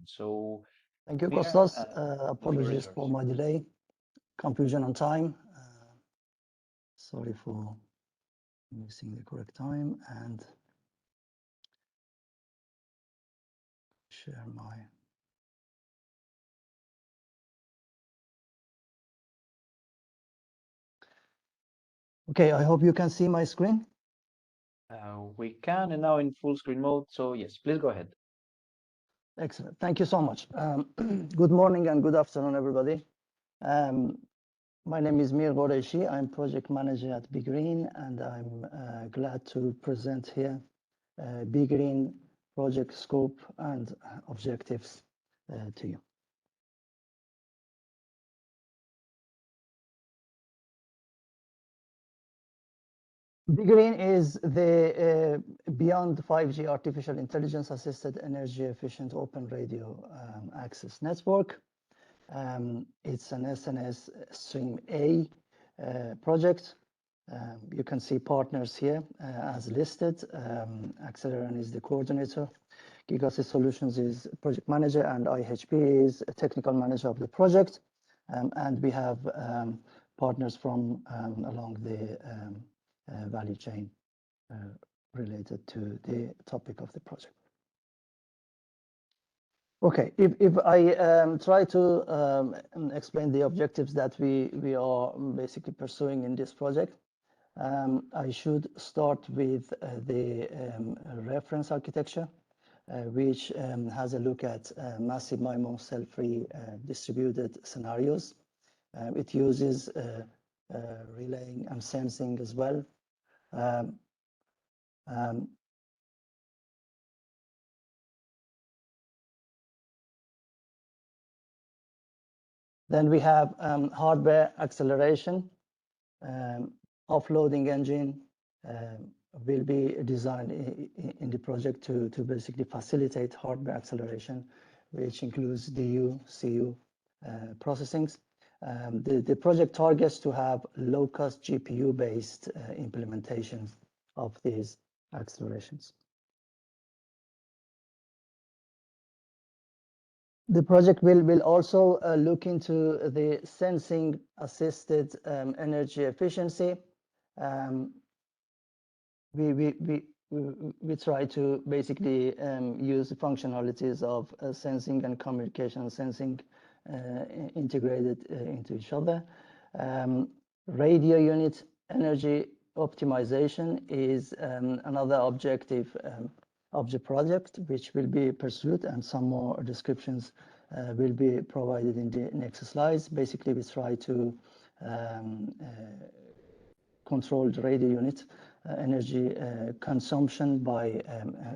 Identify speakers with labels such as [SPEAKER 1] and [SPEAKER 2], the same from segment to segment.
[SPEAKER 1] So
[SPEAKER 2] thank you, Kostas. Apologies for my delay, confusion on time. Sorry for missing the correct time, and share my. Okay, I hope you can see my screen.
[SPEAKER 1] We can, and now in full screen mode. So yes, please go ahead.
[SPEAKER 2] Excellent. Thank you so much. Good morning and good afternoon, everybody. My name is Ghoraishi. I'm project manager at BeGREEN, and I'm glad to present here BeGREEN project scope and objectives to you. BeGREEN is the beyond 5G artificial intelligence assisted energy efficient open radio access network. It's an SNS Stream A project. You can see partners here as listed. Accelerator is the coordinator. Gigasys Solutions is project manager, and IHP is a technical manager of the project. And we have partners from along the value chain related to the topic of the project. Okay, if I try to explain the objectives that we are basically pursuing in this project, I should start with the reference architecture, which has a look at massive MIMO cell-free distributed scenarios. It uses relaying and sensing as well. Then we have hardware acceleration. Offloading engine will be designed in the project to basically facilitate hardware acceleration, which includes DU, CU processings. The project targets to have low-cost GPU-based implementations of these accelerations. The project will also look into the sensing assisted energy efficiency. We try to basically use the functionalities of sensing and communication sensing integrated into each other. Radio unit energy optimization is another objective of the project, which will be pursued, and some more descriptions will be provided in the next slides. Basically, we try to control the radio unit energy consumption by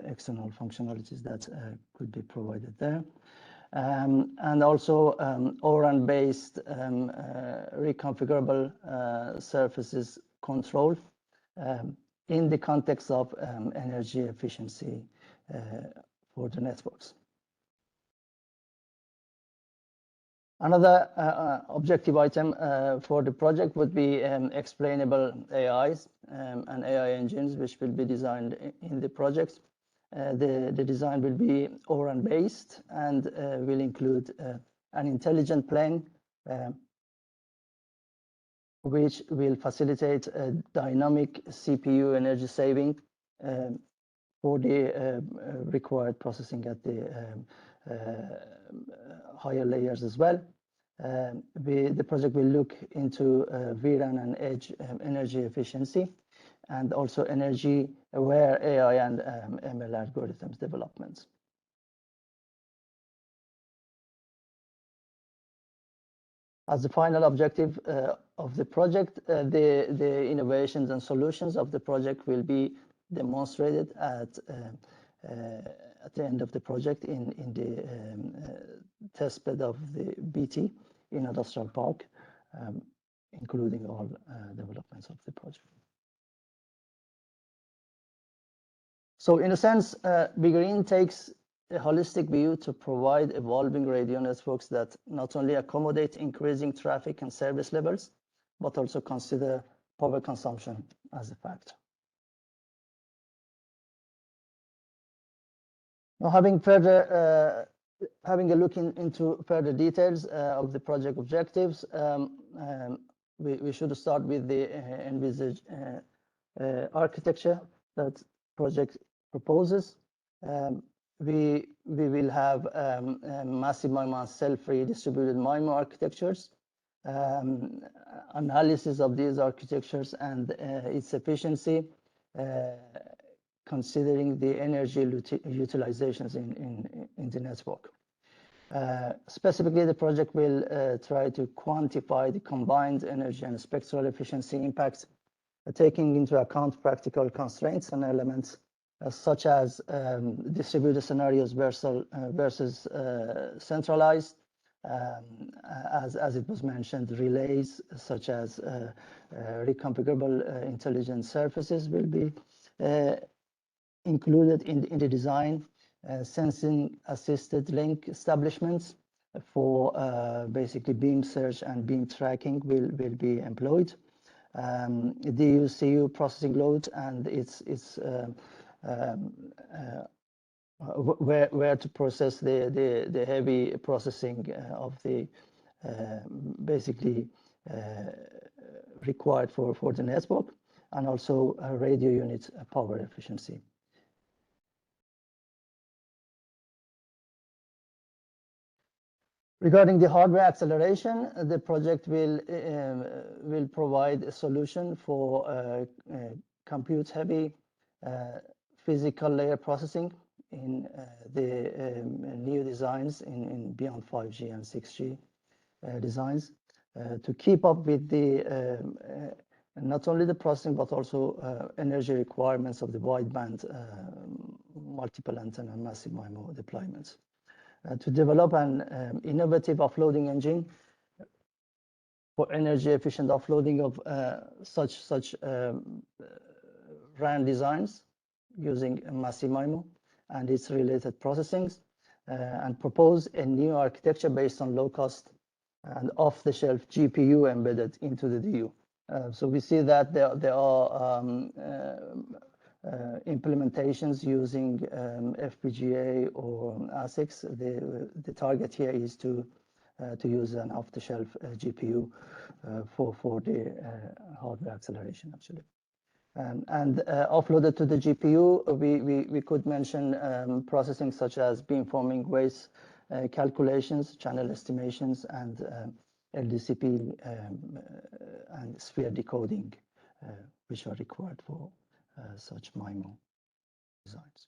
[SPEAKER 2] external functionalities that could be provided there. And also ORAN-based reconfigurable surfaces control in the context of energy efficiency for the networks. Another objective item for the project would be explainable AIs and AI engines, which will be designed in the project. The design will be ORAN based and will include an intelligent plane which will facilitate a dynamic CPU energy saving for the required processing at the higher layers as well. The project will look into VRAN and edge energy efficiency, and also energy aware AI and ML algorithms developments. As the final objective of the project, the innovations and solutions of the project will be demonstrated at the end of the project in the testbed of the BT in Industrial Park, including all developments of the project. So in a sense, BeGREEN takes a holistic view to provide evolving radio networks that not only accommodate increasing traffic and service levels, but also consider power consumption as a factor. Now, having further having a look into further details of the project objectives, we should start with the envisaged architecture that project proposes. We will have massive MIMO cell-free distributed MIMO architectures, analysis of these architectures and its efficiency, considering the energy utilizations in the network. Specifically, the project will try to quantify the combined energy and spectral efficiency impacts, taking into account practical constraints and elements such as distributed scenarios versus centralized, as it was mentioned, relays such as reconfigurable intelligent surfaces will be included in the design. Sensing assisted link establishments for basically beam search and beam tracking will be employed. DU/CU processing load and its where to process the heavy processing of the basically required for the network, and also radio unit power efficiency. Regarding the hardware acceleration, the project will provide a solution for compute-heavy physical layer processing in the new designs in beyond 5G and 6G designs to keep up with the not only the processing but also energy requirements of the wideband multiple antenna massive MIMO deployments. To develop an innovative offloading engine for energy efficient offloading of such RAN designs using massive MIMO and its related processings, and propose a new architecture based on low cost and off-the-shelf GPU embedded into the DU. So we see that there are implementations using FPGA or ASICs. The target here is to use an off-the-shelf GPU for the hardware acceleration, actually. And offloaded to the GPU, we could mention processing such as beamforming waves calculations, channel estimations, and LDCP and sphere decoding, which are required for such MIMO designs.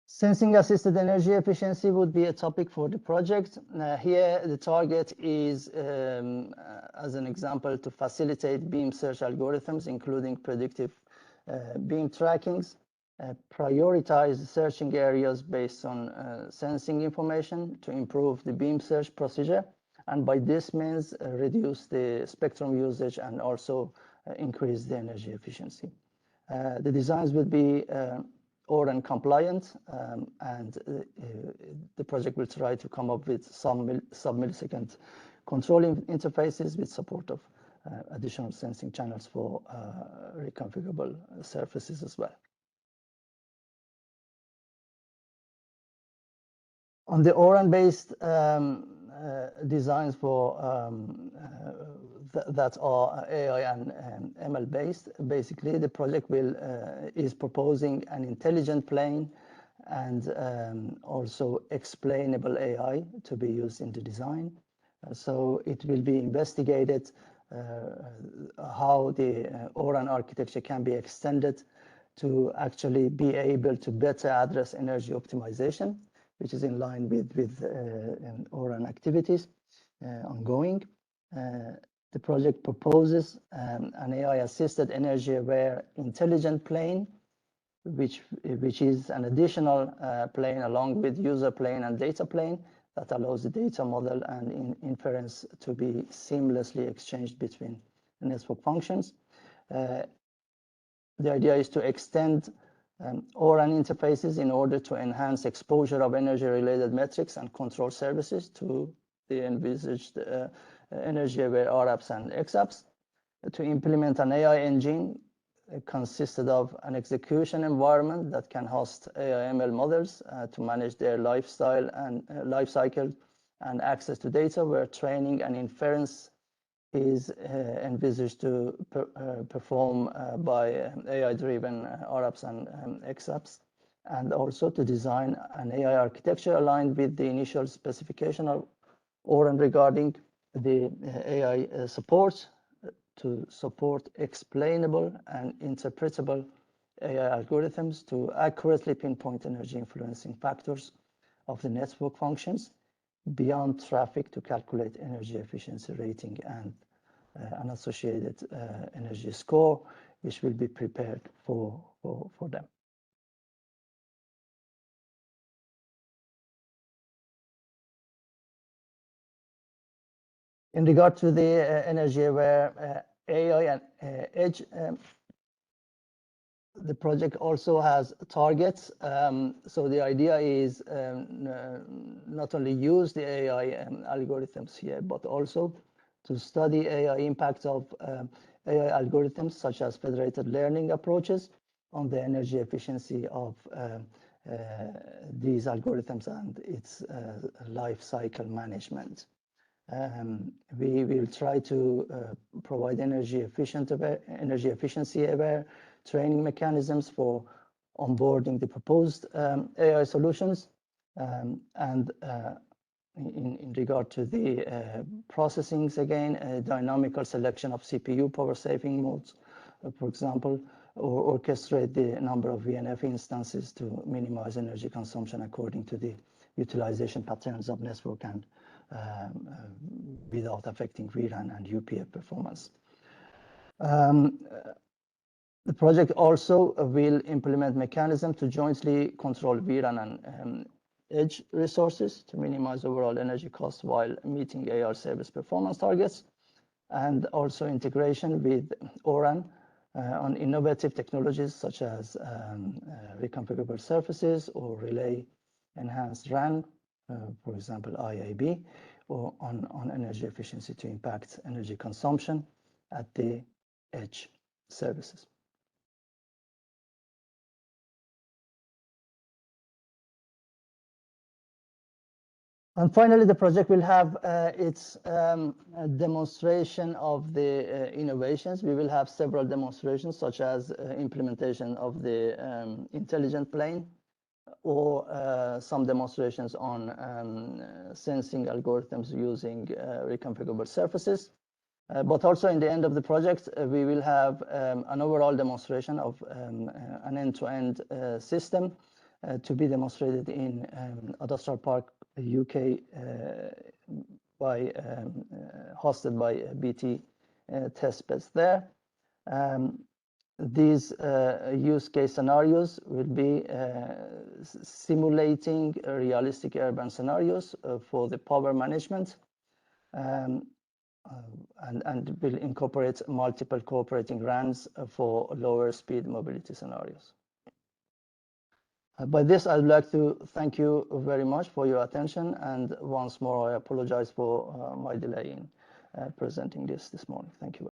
[SPEAKER 2] Sensing assisted energy efficiency would be a topic for the project. Here, the target is, as an example, to facilitate beam search algorithms, including predictive beam trackings, prioritize searching areas based on sensing information to improve the beam search procedure, and by this means reduce the spectrum usage and also increase the energy efficiency. The designs would be ORAN compliant, and the project will try to come up with some sub-millisecond controlling interfaces with support of additional sensing channels for reconfigurable surfaces as well. On the ORAN-based designs for that are AI and ML based, basically the project is proposing an intelligent plane and also explainable AI to be used in the design. So it will be investigated how the ORAN architecture can be extended to actually be able to better address energy optimization, which is in line with ORAN activities ongoing. The project proposes an AI-assisted energy-aware intelligent plane, which is an additional plane along with user plane and data plane that allows the data model and inference to be seamlessly exchanged between network functions. The idea is to extend ORAN interfaces in order to enhance exposure of energy-related metrics and control services to the envisaged energy-aware RAPs and XAPs, to implement an AI engine consisted of an execution environment that can host AI/ML models to manage their lifestyle and life cycle and access to data, where training and inference is envisaged to perform by AI-driven RAPs and XAPs, and also to design an AI architecture aligned with the initial specification of ORAN regarding the AI support to support explainable and interpretable AI algorithms to accurately pinpoint energy influencing factors of the network functions beyond traffic to calculate energy efficiency rating and an associated energy score, which will be prepared for them. In regard to the energy-aware AI and edge, the project also has targets. So the idea is not only use the AI algorithms here, but also to study AI impacts of AI algorithms such as federated learning approaches on the energy efficiency of these algorithms and its life cycle management. We will try to provide energy efficiency aware training mechanisms for onboarding the proposed AI solutions. And in regard to the processings, again, a dynamical selection of CPU power saving modes, for example, or orchestrate the number of VNF instances to minimize energy consumption according to the utilization patterns of network and without affecting VRAN and UPF performance. The project also will implement mechanisms to jointly control VRAN and edge resources to minimize overall energy costs while meeting AI service performance targets, and also integration with ORAN on innovative technologies such as reconfigurable surfaces or relay enhanced RAN, for example, IAB, or on energy efficiency to impact energy consumption at the edge services. And finally, the project will have its demonstration of the innovations. We will have several demonstrations, such as implementation of the intelligent plane, or some demonstrations on sensing algorithms using reconfigurable surfaces. But also in the end of the project, we will have an overall demonstration of an end-to-end system to be demonstrated in Industrial Park, UK, hosted by BT testbeds there. These use case scenarios will be simulating realistic urban scenarios for the power management, and will incorporate multiple cooperating RANs for lower speed mobility scenarios. By this, I'd like to thank you very much for your attention, and once more, I apologize for my delay in presenting this morning. Thank you.